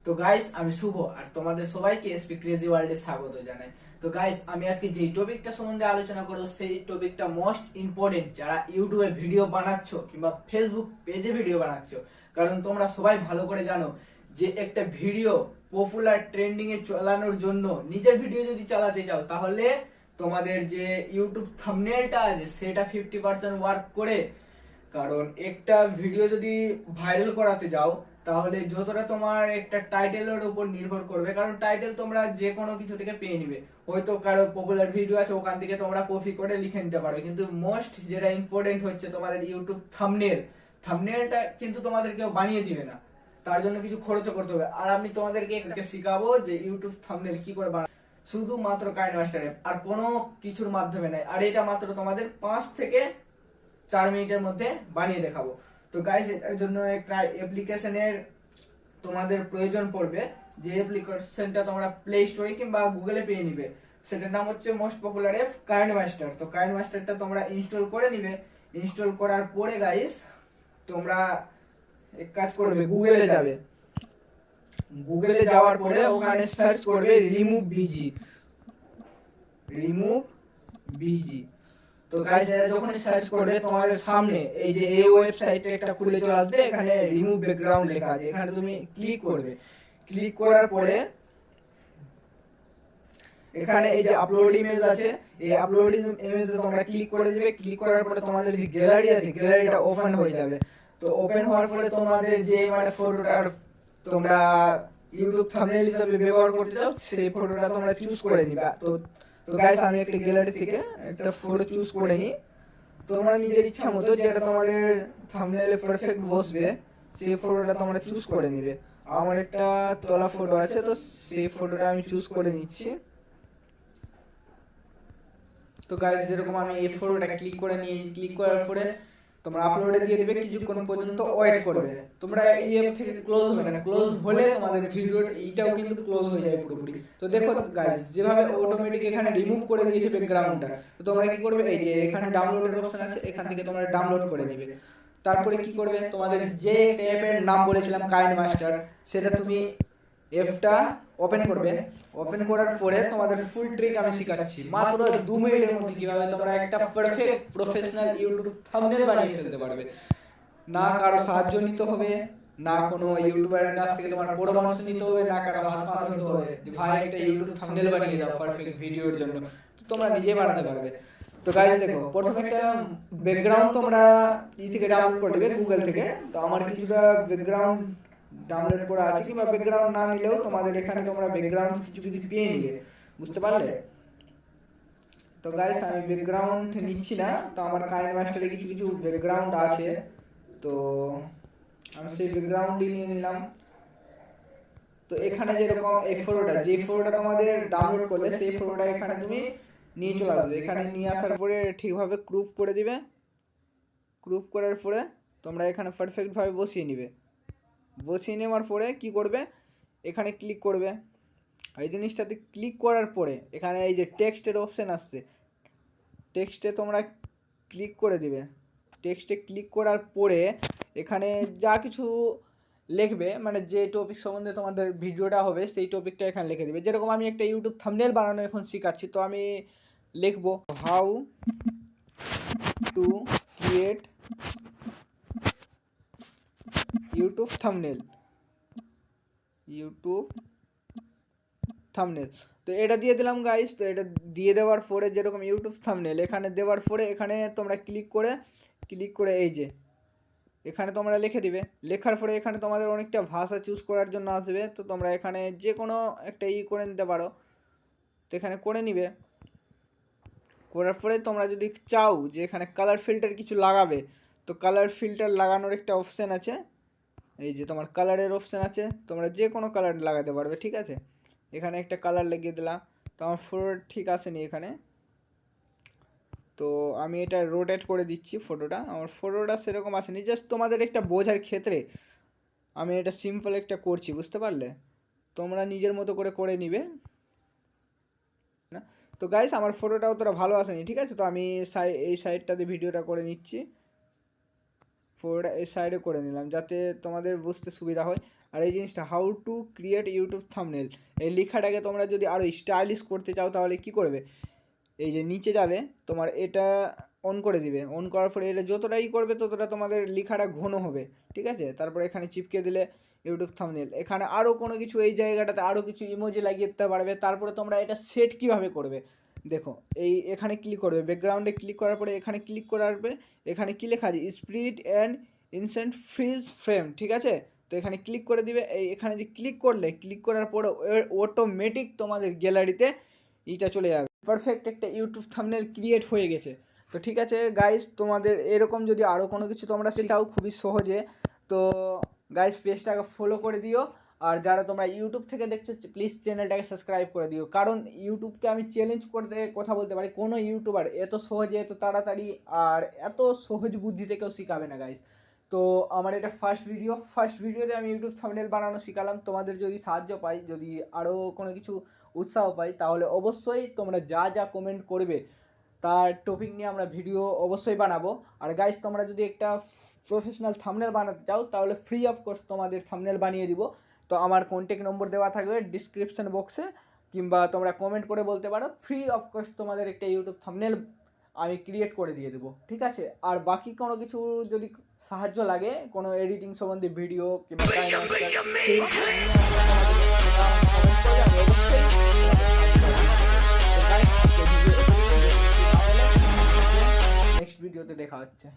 তো গাইস আমি শুভ আর তোমাদের সবাইকে এসপি ক্রেজি ওয়ার্ল্ডে স্বাগত জানাই। তো গাইস আমি আজকে যে টপিকটা সম্বন্ধে আলোচনা করব সেই টপিকটা মোস্ট ইম্পর্টেন্ট যারা ইউটিউবে ভিডিও বানাচ্ছ কিংবা ফেসবুক পেজে ভিডিও বানাচ্ছ। কারণ তোমরা সবাই ভালো করে জানো যে একটা ভিডিও পপুলার ট্রেন্ডিং এ চালানোর জন্য নিজের ভিডিও যদি চালাতে চাও তাহলে তোমাদের যে ইউটিউব থাম্বনেলটা আছে সেটা 50% ওয়ার্ক করে। কারণ একটা ভিডিও যদি ভাইরাল করাতে যাও তাহলে যতটা তোমার একটা টাইটেলের উপর নির্ভর করবে, কারণ টাইটেল তোমরা যে কোনো কিছু থেকে পেয়ে নিবে। হয়তো কারো পপুলার ভিডিও আছে ওখান থেকে তোমরা কপি করে লিখে নিতে পারো, কিন্তু মোস্ট যেটা ইম্পর্টেন্ট হচ্ছে তোমাদের ইউটিউব থাম্বনেল। থাম্বনেলটা কিন্তু তোমাদের কেউ বানিয়ে দিবে না, তার জন্য কিছু খরচ করতে হবে। আর আমি তোমাদেরকে শিখাবো যে ইউটিউব থাম্বনেল কি করে বানাবো, শুধুমাত্র কাইনমাস্টার অ্যাপ আর কোনো কিছুর মাধ্যমে নাই। আর এটা মাত্র তোমাদের 5 থেকে 4 মিনিটের মধ্যে বানিয়ে দেখাবো। তো গাইস এটার জন্য একটা অ্যাপ্লিকেশনের তোমাদের প্রয়োজন পড়বে, যে অ্যাপ্লিকেশনটা তোমরা প্লে স্টোরে কিংবা গুগলে পেয়ে নিবে। সেটার নাম হচ্ছে মোস্ট পপুলার অ্যাপ কাইনমাস্টার। তো কাইনমাস্টারটা তোমরা ইনস্টল করে নিবে। ইনস্টল করার পরে গাইস তোমরা এক কাজ করবে, গুগলে যাবে। গুগলে যাওয়ার পরে ওখানে সার্চ করবে রিমুভ বিজি। Remove busy. তো গাইস যখন সার্চ করবে তোমাদের সামনে এই যে এই ওয়েবসাইটে একটা খুলে চলে আসবে, এখানে রিমুভ ব্যাকগ্রাউন্ড লেখা আছে, এখানে তুমি ক্লিক করবে। ক্লিক করার পরে এখানে এই যে আপলোড ইমেজ আছে, এই আপলোড ইমেজে তোমরা ক্লিক করে দিবে। ক্লিক করার পরে তোমাদের যে গ্যালারি আছে গ্যালারিটা ওপেন হয়ে যাবে। তো ওপেন হওয়ার পরে তোমাদের যে ফটোটা তোমরা ইউটিউব থাম্বনেল হিসেবে ব্যবহার করতে চাও সেই ফটোটা তোমরা চুজ করে নিবে। তো তো গাইস আমি একটা গ্যালারি থেকে একটা ফটো চুজ করে নিই। তোমরা নিজের ইচ্ছা মতো যেটা তোমাদের থাম্বনেলে পারফেক্ট বসবে সেই ফটোটা তোমরা চুজ করে নিবে। আমার একটা তোলা ফটো আছে, তো সেই ফটোটা আমি চুজ করে নিচ্ছি। তো গাইস যেরকম আমি এই ফটোটা ক্লিক করে নিয়ে ক্লিক করার পরে তোমরা আপলোডে দিয়ে দিবে, কিছুক্ষণ পর্যন্ত ওয়েট করবে। তোমরা এই অ্যাপ থেকে ক্লোজ হবে না, ক্লোজ হলে তোমাদের ভিডিওর এইটাও কিন্তু ক্লোজ হয়ে যায় পুরোপুরি। তো দেখো গাইস যেভাবে অটোমেটিক এখানে রিমুভ করে দিয়েছে ব্যাকগ্রাউন্ডটা, তো তোমরা কি করবে, এই যে এখানে ডাউনলোডের অপশন আছে এখান থেকে তোমরা ডাউনলোড করে দিবে। তারপরে কি করবে, তোমাদের যে অ্যাপের নাম বলেছিলাম কাইনমাস্টার, সেটা তুমি অ্যাপটা ওপেন করবে। ওপেন করার পরে তোমাদের ফুল ট্রিক আমি শেখাচ্ছি মাত্র 2 মিনিটের মধ্যে কিভাবে তোমরা একটা পারফেক্ট প্রফেশনাল ইউটিউব থাম্বনেল বানিয়ে ফেলতে পারবে। না কারো সাহায্য নিতে হবে, না কোনো ইউটিউবারের কাছ থেকে তোমার পরামর্শ নিতে হবে, না কারো হাত পা ধরতে হবে যে ভাই একটা ইউটিউব থাম্বনেল বানিয়ে দাও পারফেক্ট ভিডিওর জন্য। তো তোমরা নিজেই বানাতে পারবে। তো গাইস দেখো প্রথমে একটা ব্যাকগ্রাউন্ড তোমরা থেকে ডাউনলোড করে দেবে গুগল থেকে। তো আমার কিছুটা ব্যাকগ্রাউন্ড ডাউনলোড করা আছে, কিংবা ব্যাকগ্রাউন্ড না নিলেও তোমাদের এখানে তোমরা ব্যাকগ্রাউন্ড কিছু কিছু পেয়ে নিবে, বুঝতে পারলে। তো গাইস আমি ব্যাকগ্রাউন্ড নিচ্ছি না, তো আমার কাইনমাস্টারে কিছু কিছু ব্যাকগ্রাউন্ড আছে, তো আমি সেই ব্যাকগ্রাউন্ডই নিয়ে নিলাম। তো এখানে যেরকম এই ফটোটা যে ফটোটা তোমাদের ডাউনলোড করলে সেই ফটোটা এখানে তুমি নিয়ে চলে আসবে। এখানে নিয়ে আসার পরে ঠিকভাবে ক্রপ করে দিবে। ক্রপ করার পরে তোমরা এখানে পারফেক্টভাবে বসিয়ে নিবে। বসিয়ে নেওয়ার পরে কি করবে, এখানে ক্লিক করবে। এই জিনিসটাতে ক্লিক করার পরে এখানে এই যে টেক্সটের অপশান আসছে, টেক্সটে তোমরা ক্লিক করে দিবে। টেক্সটে ক্লিক করার পরে এখানে যা কিছু লিখবে, মানে যে টপিক সম্বন্ধে তোমাদের ভিডিওটা হবে সেই টপিকটা এখানে লিখে দিবে। যেরকম আমি একটা ইউটিউব থাম্বনেল বানানো এখন শেখাচ্ছি, তো আমি লিখবো how to create YouTube thumbnail. YouTube thumbnail, তো এটা দিয়ে দিলাম গাইস। তো এটা দিয়ে দেওয়ার পরে যেরকম ইউটিউব থাম্বনেল এখানে দেওয়ার পরে এখানে তোমরা ক্লিক করে এই যে এখানে তোমরা লিখে দিবে। লেখার পরে এখানে তোমাদের অনেকটা ভাষা চুজ করার জন্য আসবে, তো তোমরা এখানে যে কোনো একটা করে নিতে পারো। তো এখানে করে নিবে। করার পরে তোমরা যদি চাও যে এখানে কালার ফিল্টার কিছু লাগাবে, তো কালার ফিল্টার লাগানোর একটা অপশান আছে। এই যে তোমার কালারের অপশান আছে, তোমরা যে কোনো কালার লাগাতে পারবে, ঠিক আছে। এখানে একটা কালার লাগিয়ে দিলাম। তো আমার ফটো ঠিক আসেনি এখানে, তো আমি এটা রোটেট করে দিচ্ছি ফটোটা। আমার ফটোটা সেরকম আসেনি, জাস্ট তোমাদের একটা বোঝার ক্ষেত্রে আমি এটা সিম্পল একটা করছি, বুঝতে পারলে। তোমরা নিজের মতো করে নিবে না। তো গাইস আমার ফটোটাও তোরা ভালো আসেনি, ঠিক আছে। তো আমি এই সাইডটাতে ভিডিওটা করে নিচ্ছি। ফটোটা এই সাইডে করে নিলাম যাতে তোমাদের বুঝতে সুবিধা হয়। আর এই জিনিসটা how to create YouTube thumbnail, এই লেখাটাকে তোমরা যদি আরও স্টাইলিশ করতে চাও তাহলে কি করবে, এই যে নিচে যাবে তোমার এটা অন করে দিবে, অন করার পরে এটা যতটাই করবে ততটা তোমাদের লেখাটা ঘন হবে, ঠিক আছে। তারপরে এখানে চিপকে দিলে ইউটিউব থাম্বনেল, এখানে আরও কোনো কিছু এই জায়গাটাতে আরও কিছু ইমোজি লাগিয়ে দিতে পারবে। তারপরে তোমরা এটা সেট কীভাবে করবে দেখো, এই এখানে ক্লিক করবে, ব্যাকগ্রাউন্ডে ক্লিক করার পরে এখানে ক্লিক করাবে, এখানে কী লেখা আছে split and instant fridge frame, ঠিক আছে। তো এখানে ক্লিক করে দিবে, এই এখানে যে ক্লিক করলে ক্লিক করার পরে অটোমেটিক তোমাদের গ্যালারিতে এইটা চলে যাবে, পারফেক্ট একটা ইউটিউব থাম্বনেল ক্রিয়েট হয়ে গেছে। তো ঠিক আছে গাইস, তোমাদের এরকম যদি আরও কোনো কিছু তোমরা চাও খুবই সহজে, তো গাইস পেজটাকে ফলো করে দিও। আর যারা তোমরা ইউটিউব থেকে দেখছো প্লিজ চ্যানেলটাকে সাবস্ক্রাইব করে দিও, কারণ ইউটিউবকে আমি চ্যালেঞ্জ করতে কথা বলতে পারি কোনো ইউটিউবার এত সহজে এত তাড়াতাড়ি আর এত সহজ বুদ্ধিতে কেউ শেখাবে না গাইস। তো আমার এটা ফার্স্ট ভিডিওতে আমি ইউটিউব থাম্বনেল বানানো শিখালাম। তোমাদের যদি সাহায্য পাই, যদি আরও কোনো কিছু উৎসাহ পাই, তাহলে অবশ্যই তোমরা যা যা কমেন্ট করবে তার টপিক নিয়ে আমরা ভিডিও অবশ্যই বানাবো। আর গাইস তোমরা যদি একটা প্রফেশনাল থাম্বনেল বানাতে চাও তাহলে ফ্রি অফ কোর্স তোমাদের থাম্বনেল বানিয়ে দিব। তো আমার কন্ট্যাক্ট নম্বর দেওয়া থাকবে ডিসক্রিপশন বক্সে, কিংবা তোমরা কমেন্ট করে বলতে পারো, ফ্রি অফ কোর্স তোমাদের একটা ইউটিউব থাম্বনেল আমি ক্রিয়েট করে দিয়ে দেবো, ঠিক আছে। আর বাকি কোনো কিছু যদি সাহায্য লাগে, কোনো এডিটিং সম্বন্ধে ভিডিও কিংবা নেক্সট ভিডিওতে দেখা হচ্ছে।